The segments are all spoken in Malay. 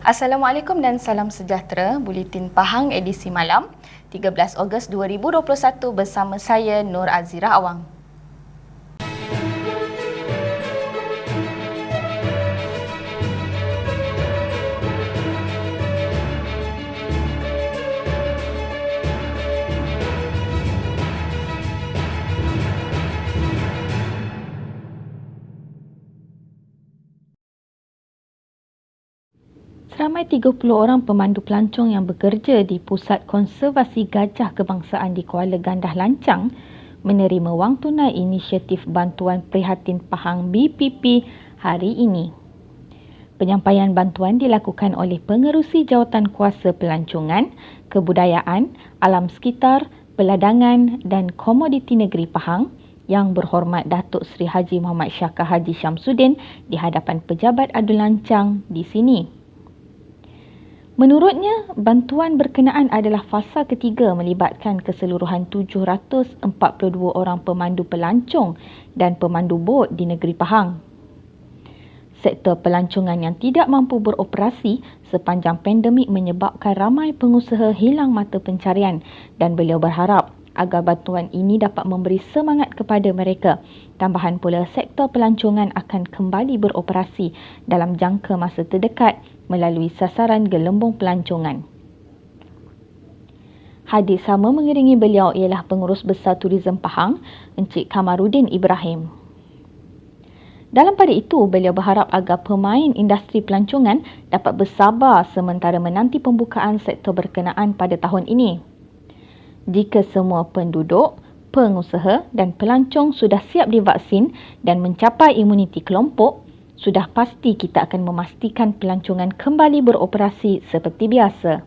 Assalamualaikum dan salam sejahtera. Buletin Pahang edisi malam 13 Ogos 2021 bersama saya Nur Azira Awang. Seramai 30 orang pemandu pelancong yang bekerja di Pusat Konservasi Gajah Kebangsaan di Kuala Gandah Lancang menerima wang tunai inisiatif Bantuan Prihatin Pahang BPP hari ini. Penyampaian bantuan dilakukan oleh Pengerusi Jawatan Kuasa Pelancongan, Kebudayaan, Alam Sekitar, Peladangan dan Komoditi Negeri Pahang yang berhormat Datuk Seri Haji Muhammad Syakar Haji Syamsuddin di hadapan Pejabat Adu Lancang di sini. Menurutnya, bantuan berkenaan adalah fasa ketiga melibatkan keseluruhan 742 orang pemandu pelancong dan pemandu bot di negeri Pahang. Sektor pelancongan yang tidak mampu beroperasi sepanjang pandemik menyebabkan ramai pengusaha hilang mata pencarian dan beliau berharap agar bantuan ini dapat memberi semangat kepada mereka. Tambahan pula, sektor pelancongan akan kembali beroperasi dalam jangka masa terdekat melalui sasaran gelembung pelancongan. Hadir sama mengiringi beliau ialah Pengurus Besar Tourism Pahang, Encik Kamarudin Ibrahim. Dalam pada itu, beliau berharap agar pemain industri pelancongan dapat bersabar sementara menanti pembukaan sektor berkenaan pada tahun ini. Jika semua penduduk, pengusaha dan pelancong sudah siap divaksin dan mencapai imuniti kelompok, sudah pasti kita akan memastikan pelancongan kembali beroperasi seperti biasa.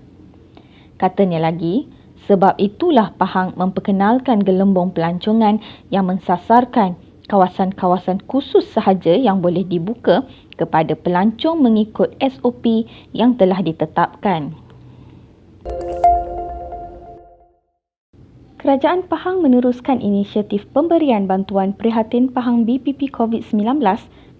Katanya lagi, sebab itulah Pahang memperkenalkan gelembung pelancongan yang mensasarkan kawasan-kawasan khusus sahaja yang boleh dibuka kepada pelancong mengikut SOP yang telah ditetapkan. Kerajaan Pahang meneruskan inisiatif pemberian bantuan prihatin Pahang BPP COVID-19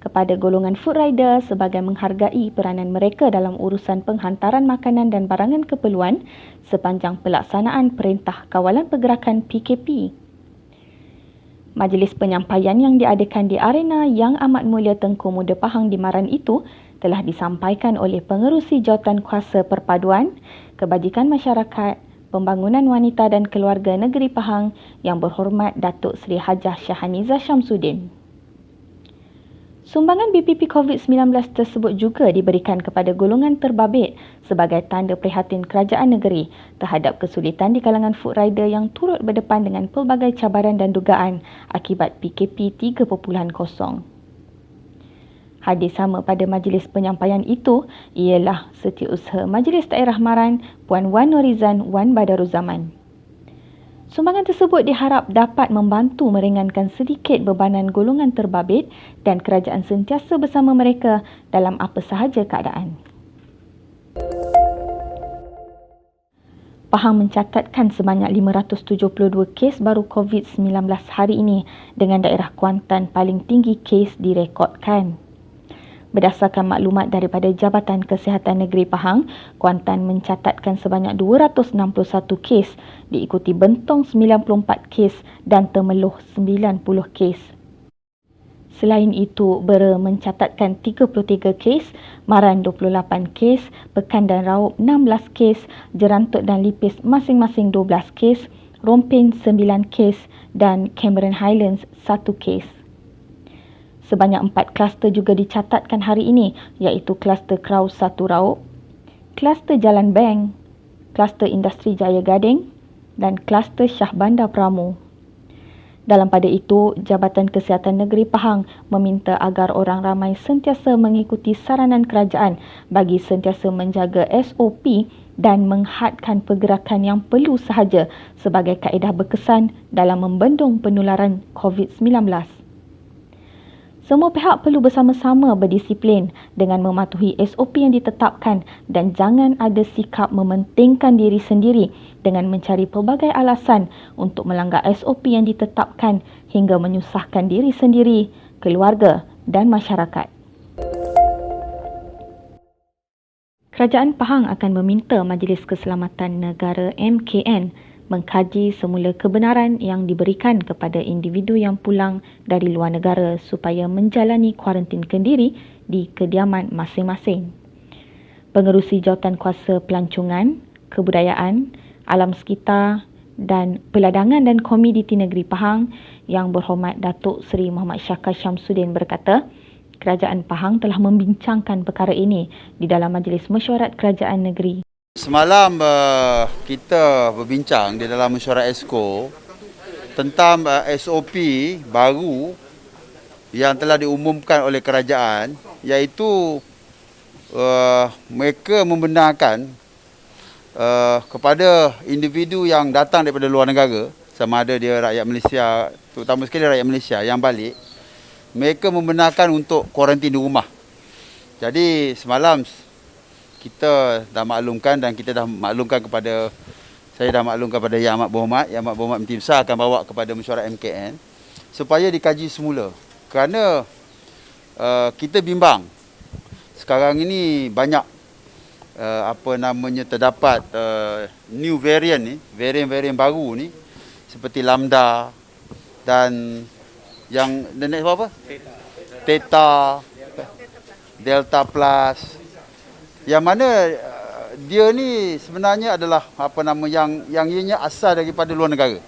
kepada golongan food rider sebagai menghargai peranan mereka dalam urusan penghantaran makanan dan barangan keperluan sepanjang pelaksanaan Perintah Kawalan Pergerakan PKP. Majlis penyampaian yang diadakan di arena Yang Amat Mulia Tengku Muda Pahang di Maran itu telah disampaikan oleh Pengerusi Jawatan Kuasa Perpaduan, Kebajikan Masyarakat, Pembangunan Wanita dan Keluarga Negeri Pahang yang berhormat Datuk Seri Hajah Syahaniza Syamsuddin. Sumbangan BPP COVID-19 tersebut juga diberikan kepada golongan terbabit sebagai tanda prihatin kerajaan negeri terhadap kesulitan di kalangan food rider yang turut berdepan dengan pelbagai cabaran dan dugaan akibat PKP 3.0. Hadir sama pada majlis penyampaian itu ialah Setiausaha Majlis Daerah Maran Puan Wan Norizan Wan Badaruzzaman. Sumbangan tersebut diharap dapat membantu meringankan sedikit bebanan golongan terbabit dan kerajaan sentiasa bersama mereka dalam apa sahaja keadaan. Pahang mencatatkan sebanyak 572 kes baru COVID-19 hari ini dengan daerah Kuantan paling tinggi kes direkodkan. Berdasarkan maklumat daripada Jabatan Kesihatan Negeri Pahang, Kuantan mencatatkan sebanyak 261 kes, diikuti Bentong 94 kes dan Temeloh 90 kes. Selain itu, Bera mencatatkan 33 kes, Maran 28 kes, Pekan dan Raup 16 kes, Jerantut dan Lipis masing-masing 12 kes, Rompin 9 kes dan Cameron Highlands 1 kes. Sebanyak 4 kluster juga dicatatkan hari ini, iaitu kluster Kraus 1 Raup, kluster Jalan Bank, kluster Industri Jaya Gading dan kluster Shah Bandar Pramu. Dalam pada itu, Jabatan Kesihatan Negeri Pahang meminta agar orang ramai sentiasa mengikuti saranan kerajaan bagi sentiasa menjaga SOP dan menghadkan pergerakan yang perlu sahaja sebagai kaedah berkesan dalam membendung penularan COVID-19. Semua pihak perlu bersama-sama berdisiplin dengan mematuhi SOP yang ditetapkan dan jangan ada sikap mementingkan diri sendiri dengan mencari pelbagai alasan untuk melanggar SOP yang ditetapkan hingga menyusahkan diri sendiri, keluarga dan masyarakat. Kerajaan Pahang akan meminta Majlis Keselamatan Negara MKN mengkaji semula kebenaran yang diberikan kepada individu yang pulang dari luar negara supaya menjalani kuarantin kendiri di kediaman masing-masing. Pengerusi Jawatankuasa Pelancongan, Kebudayaan, Alam Sekitar dan Peladangan dan Komoditi Negeri Pahang Yang Berhormat Datuk Seri Muhammad Syakar Syamsuddin berkata, Kerajaan Pahang telah membincangkan perkara ini di dalam Majlis Mesyuarat Kerajaan Negeri. Semalam kita berbincang di dalam mesyuarat ESCO tentang SOP baru yang telah diumumkan oleh kerajaan, iaitu mereka membenarkan kepada individu yang datang daripada luar negara, sama ada dia rakyat Malaysia, terutama sekali rakyat Malaysia yang balik, mereka membenarkan untuk kuarantin di rumah. Jadi semalam kita dah maklumkan dan kita dah maklumkan kepada, saya dah maklumkan kepada Yang Amat Berhormat, Yang Amat Berhormat Menteri Besar akan bawa kepada mesyuarat MKN supaya dikaji semula. Kerana kita bimbang sekarang ini banyak terdapat new variant ni, varian baru ni seperti Lambda dan yang the next apa? Theta, Delta Plus. Yang mana dia ni sebenarnya adalah yang ianya asal daripada luar negara.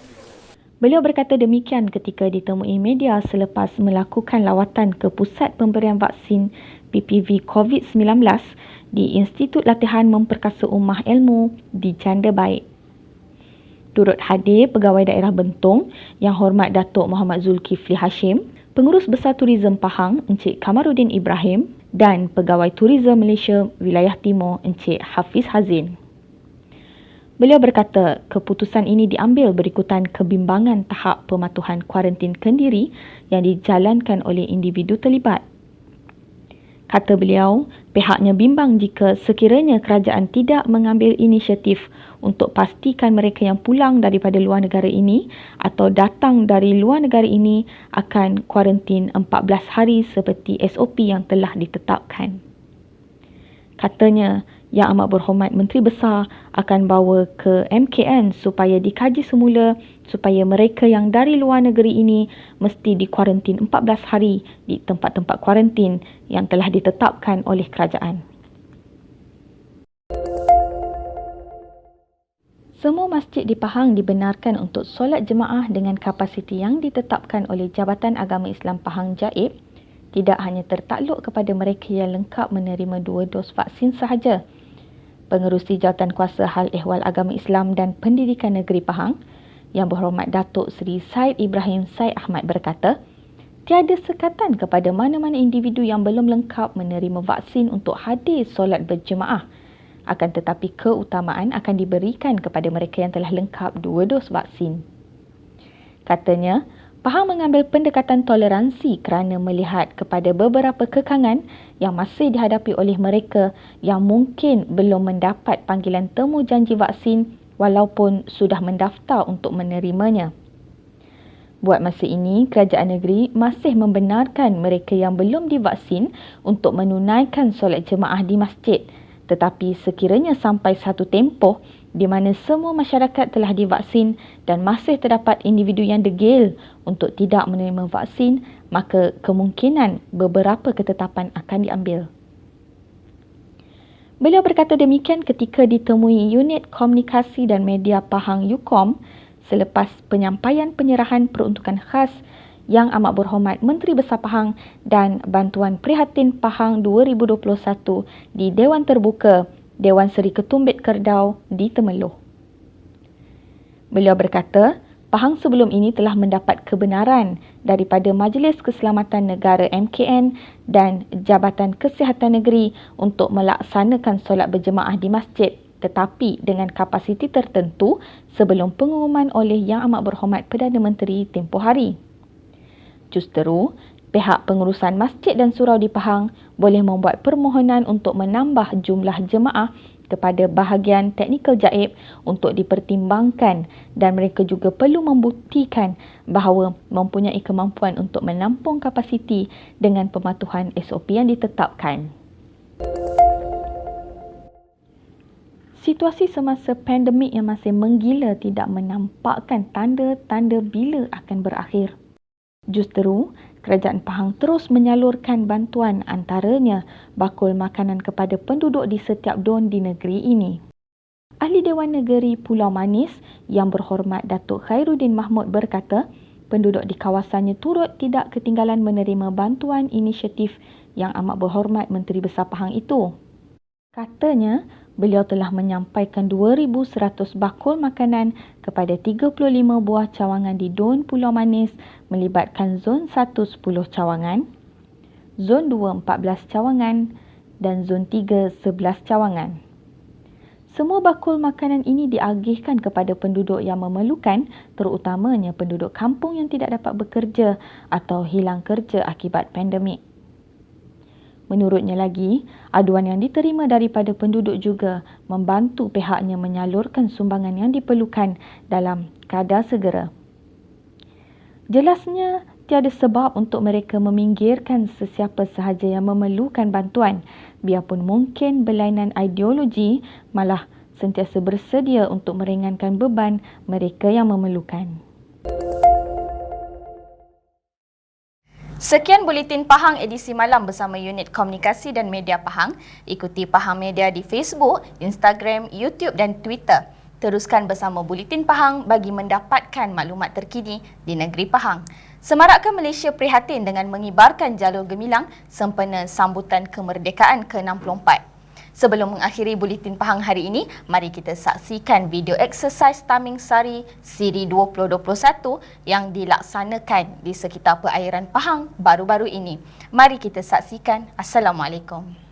Beliau berkata demikian ketika ditemui media selepas melakukan lawatan ke Pusat Pemberian Vaksin PPV COVID-19 di Institut Latihan Memperkasa Ummah Ilmu di Janda Baik. Turut hadir Pegawai Daerah Bentong Yang Hormat Datuk Muhammad Zulkifli Hashim, Pengurus Besar Tourism Pahang Encik Kamaruddin Ibrahim dan Pegawai Tourism Malaysia Wilayah Timur Encik Hafiz Hazin. Beliau berkata keputusan ini diambil berikutan kebimbangan tahap pematuhan kuarantin kendiri yang dijalankan oleh individu terlibat. Kata beliau, pihaknya bimbang jika sekiranya kerajaan tidak mengambil inisiatif untuk pastikan mereka yang pulang daripada luar negara ini atau datang dari luar negara ini akan kuarantin 14 hari seperti SOP yang telah ditetapkan. Katanya, Yang Amat Berhormat Menteri Besar akan bawa ke MKN supaya dikaji semula supaya mereka yang dari luar negeri ini mesti dikuarantin 14 hari di tempat-tempat kuarantin yang telah ditetapkan oleh kerajaan. Semua masjid di Pahang dibenarkan untuk solat jemaah dengan kapasiti yang ditetapkan oleh Jabatan Agama Islam Pahang JAIB tidak hanya tertakluk kepada mereka yang lengkap menerima 2 dos vaksin sahaja. Pengerusi Jawatankuasa Hal Ehwal Agama Islam dan Pendidikan Negeri Pahang, Yang Berhormat Datuk Seri Said Ibrahim Said Ahmad berkata, tiada sekatan kepada mana-mana individu yang belum lengkap menerima vaksin untuk hadir solat berjemaah. Akan tetapi keutamaan akan diberikan kepada mereka yang telah lengkap 2 dos vaksin. Katanya, Pahang mengambil pendekatan toleransi kerana melihat kepada beberapa kekangan yang masih dihadapi oleh mereka yang mungkin belum mendapat panggilan temu janji vaksin walaupun sudah mendaftar untuk menerimanya. Buat masa ini, kerajaan negeri masih membenarkan mereka yang belum divaksin untuk menunaikan solat jemaah di masjid. Tetapi sekiranya sampai satu tempoh di mana semua masyarakat telah divaksin dan masih terdapat individu yang degil untuk tidak menerima vaksin, maka kemungkinan beberapa ketetapan akan diambil. Beliau berkata demikian ketika ditemui Unit Komunikasi dan Media Pahang UKOM selepas penyampaian penyerahan peruntukan khas Yang Amat Berhormat Menteri Besar Pahang dan Bantuan Prihatin Pahang 2021 di Dewan Terbuka Dewan Seri Ketumbit Kerdau di Temeloh. Beliau berkata, Pahang sebelum ini telah mendapat kebenaran daripada Majlis Keselamatan Negara MKN dan Jabatan Kesihatan Negeri untuk melaksanakan solat berjemaah di masjid tetapi dengan kapasiti tertentu sebelum pengumuman oleh Yang Amat Berhormat Perdana Menteri tempoh hari. Justeru, pihak pengurusan masjid dan surau di Pahang boleh membuat permohonan untuk menambah jumlah jemaah kepada bahagian teknikal JAIB untuk dipertimbangkan dan mereka juga perlu membuktikan bahawa mempunyai kemampuan untuk menampung kapasiti dengan pematuhan SOP yang ditetapkan. situasi semasa pandemik yang masih menggila tidak menampakkan tanda-tanda bila akan berakhir. Justeru, Kerajaan Pahang terus menyalurkan bantuan antaranya bakul makanan kepada penduduk di setiap don di negeri ini. Ahli Dewan Negeri Pulau Manis yang berhormat Datuk Khairuddin Mahmud berkata, penduduk di kawasannya turut tidak ketinggalan menerima bantuan inisiatif yang amat berhormat Menteri Besar Pahang itu. Katanya, beliau telah menyampaikan 2,100 bakul makanan kepada 35 buah cawangan di Don Pulau Manis melibatkan Zon 1 10 cawangan, Zon 2 14 cawangan dan Zon 3 11 cawangan. Semua bakul makanan ini diagihkan kepada penduduk yang memerlukan, terutamanya penduduk kampung yang tidak dapat bekerja atau hilang kerja akibat pandemik. Menurutnya lagi, aduan yang diterima daripada penduduk juga membantu pihaknya menyalurkan sumbangan yang diperlukan dalam kadar segera. Jelasnya, tiada sebab untuk mereka meminggirkan sesiapa sahaja yang memerlukan bantuan, biarpun mungkin berlainan ideologi, malah sentiasa bersedia untuk meringankan beban mereka yang memerlukan. Sekian Buletin Pahang edisi malam bersama Unit Komunikasi dan Media Pahang. Ikuti Pahang Media di Facebook, Instagram, YouTube dan Twitter. Teruskan bersama Buletin Pahang bagi mendapatkan maklumat terkini di negeri Pahang. Semarakkan Malaysia prihatin dengan mengibarkan jalur gemilang sempena sambutan kemerdekaan ke-64. Sebelum mengakhiri Buletin Pahang hari ini, mari kita saksikan video eksersis Taming Sari Siri 2021 yang dilaksanakan di sekitar perairan Pahang baru-baru ini. Mari kita saksikan. Assalamualaikum.